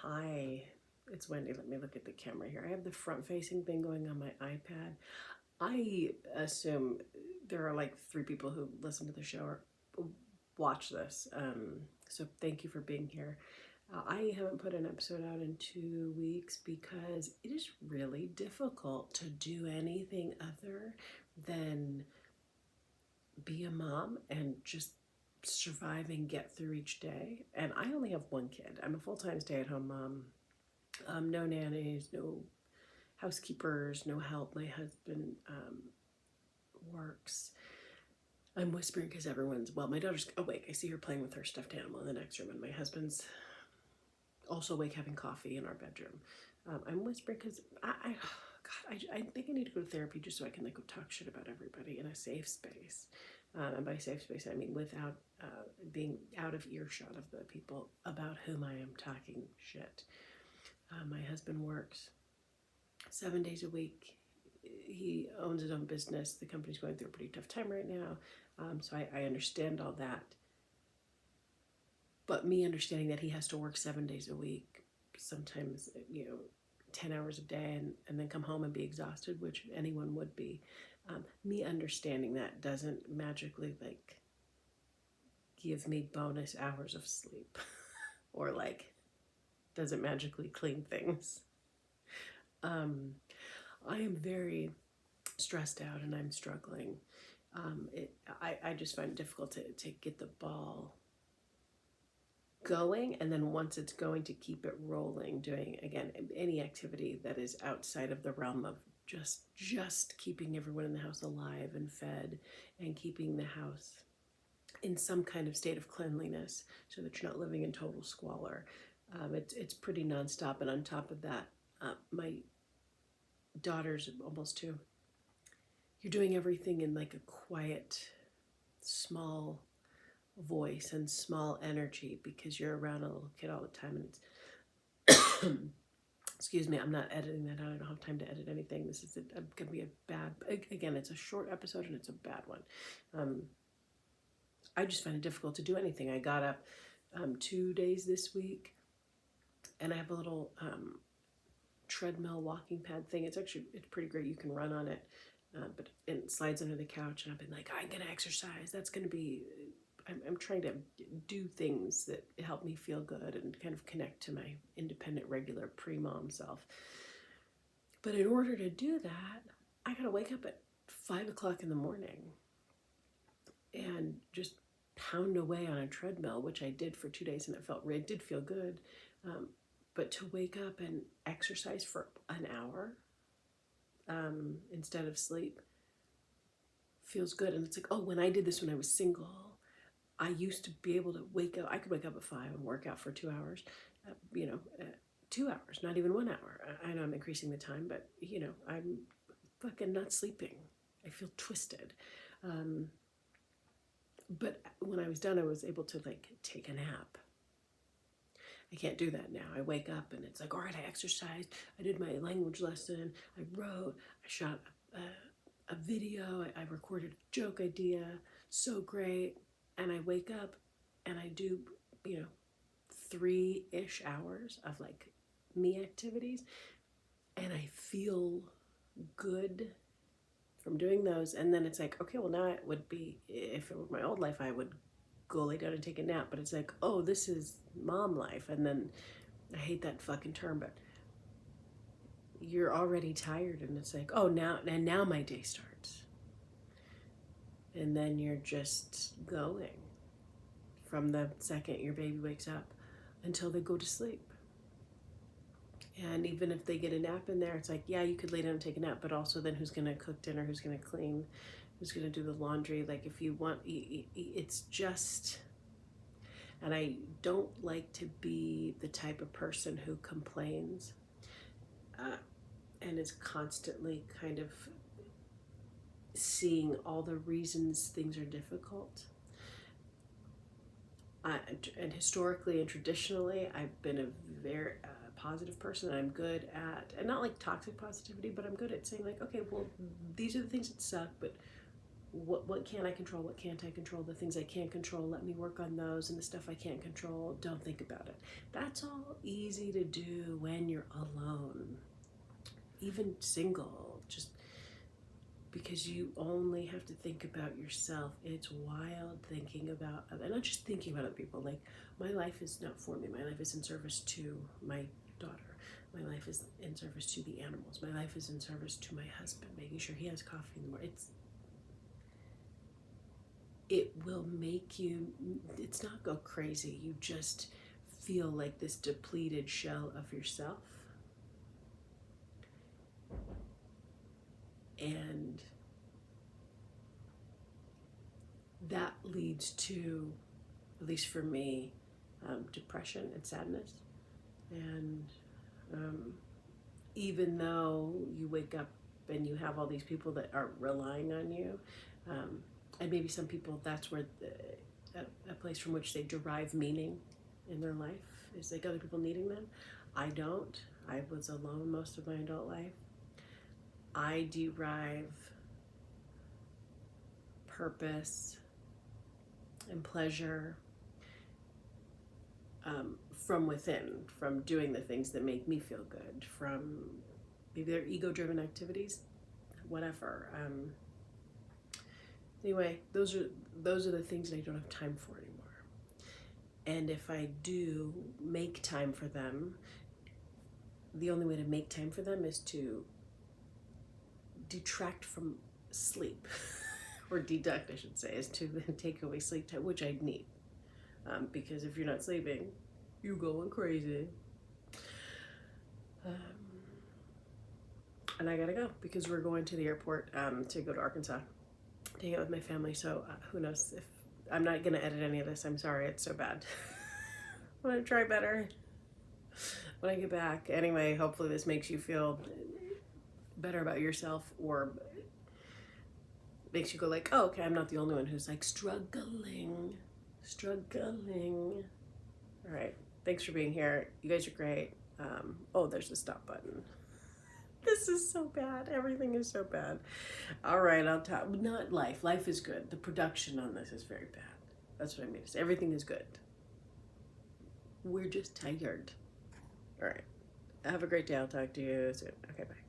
Hi, it's Wendy. Let me look at the camera here. I have the front-facing thing going on my iPad. I assume there are like 3 people who listen to the show or watch this. So thank you for being here. I haven't put an episode out in 2 weeks because it is really difficult to do anything other than be a mom and just survive and get through each day. And I only have one kid. I'm a full-time stay-at-home mom. No nannies, no housekeepers, no help. My husband works. I'm whispering because my daughter's awake. I see her playing with her stuffed animal in the next room, and my husband's also awake having coffee in our bedroom. I'm whispering because I think I need to go to therapy just so I can go talk shit about everybody in a safe space. And by safe space, I mean without being out of earshot of the people about whom I am talking shit. My husband works 7 days a week. He owns his own business. The company's going through a pretty tough time right now. So I understand all that. But me understanding that he has to work 7 days a week, sometimes, 10 hours a day, and then come home and be exhausted, which anyone would be. Me understanding that doesn't magically give me bonus hours of sleep or doesn't magically clean things. I am very stressed out and I'm struggling. I just find it difficult to get the ball going, and then once it's going, to keep it rolling, doing again any activity that is outside of the realm of just keeping everyone in the house alive and fed and keeping the house in some kind of state of cleanliness so that you're not living in total squalor. It's pretty nonstop, and on top of that, my daughter's almost 2. You're doing everything in a quiet, small voice and small energy because you're around a little kid all the time, and it's excuse me, I'm not editing that out. I don't have time to edit anything. This is gonna be a bad, again, it's a short episode and it's a bad one. I just find it difficult to do anything. I got up 2 days this week, and I have a little treadmill walking pad thing. It's pretty great. You can run on it, but it slides under the couch, and I've been I'm gonna exercise. That's gonna be, I'm trying to do things that help me feel good and kind of connect to my independent, regular pre-mom self. But in order to do that, I gotta wake up at 5 o'clock in the morning and just pound away on a treadmill, which I did for 2 days, and it did feel good. But to wake up and exercise for an hour instead of sleep feels good. And it's when I did this when I was single, I used to be able to wake up. I could wake up at 5 and work out for 2 hours, 2 hours, not even 1 hour. I know I'm increasing the time, but I'm fucking not sleeping. I feel twisted. But when I was done, I was able to take a nap. I can't do that now. I wake up and it's all right, I exercised, I did my language lesson, I wrote, I shot a video, I recorded a joke idea, so great. And I wake up and I do, 3-ish hours of me activities, and I feel good from doing those. And then it's okay, well, now it would be, if it were my old life, I would go lay down and take a nap. But it's oh, this is mom life. And then I hate that fucking term, but you're already tired, and it's oh, now my day starts. And then you're just going from the second your baby wakes up until they go to sleep. And even if they get a nap in there, it's yeah, you could lay down and take a nap, but also then who's going to cook dinner, who's going to clean, who's going to do the laundry? If you want, it's just, and I don't like to be the type of person who complains and is constantly kind of seeing all the reasons things are difficult. And historically and traditionally, I've been a very positive person. I'm good at, and not toxic positivity, but I'm good at saying okay, well, these are the things that suck, but what can I control, what can't I control, the things I can't control, let me work on those, and the stuff I can't control, don't think about it. That's all easy to do when you're alone, even single, just because you only have to think about yourself. It's wild thinking about, and not just thinking about other people. Like, my life is not for me. My life is in service to my daughter. My life is in service to the animals. My life is in service to my husband, making sure he has coffee in the morning. It will make you, it's not go crazy. You just feel like this depleted shell of yourself. And that leads to, at least for me, depression and sadness. And even though you wake up and you have all these people that are relying on you, and maybe some people, that's where a place from which they derive meaning in their life is like other people needing them. I don't. I was alone most of my adult life. I derive purpose and pleasure from within, from doing the things that make me feel good, from maybe they're ego-driven activities, whatever. Anyway, those are the things that I don't have time for anymore. And if I do make time for them, the only way to make time for them is to detract from sleep, or deduct, I should say, is to take away sleep time, which I need. Because if you're not sleeping, you're going crazy. And I gotta go because we're going to the airport to go to Arkansas to hang out with my family. So who knows if I'm not gonna edit any of this. I'm sorry, it's so bad. I'm gonna try better when I get back. Anyway, hopefully this makes you feel better about yourself, or makes you go like, oh, okay, I'm not the only one who's like struggling. All right, thanks for being here. You guys are great. Oh, there's the stop button. This is so bad. Everything is so bad. All right, I'll talk. Not life. Life is good. The production on this is very bad. That's what I mean. Everything is good. We're just tired. All right. Have a great day. I'll talk to you soon. Okay, bye.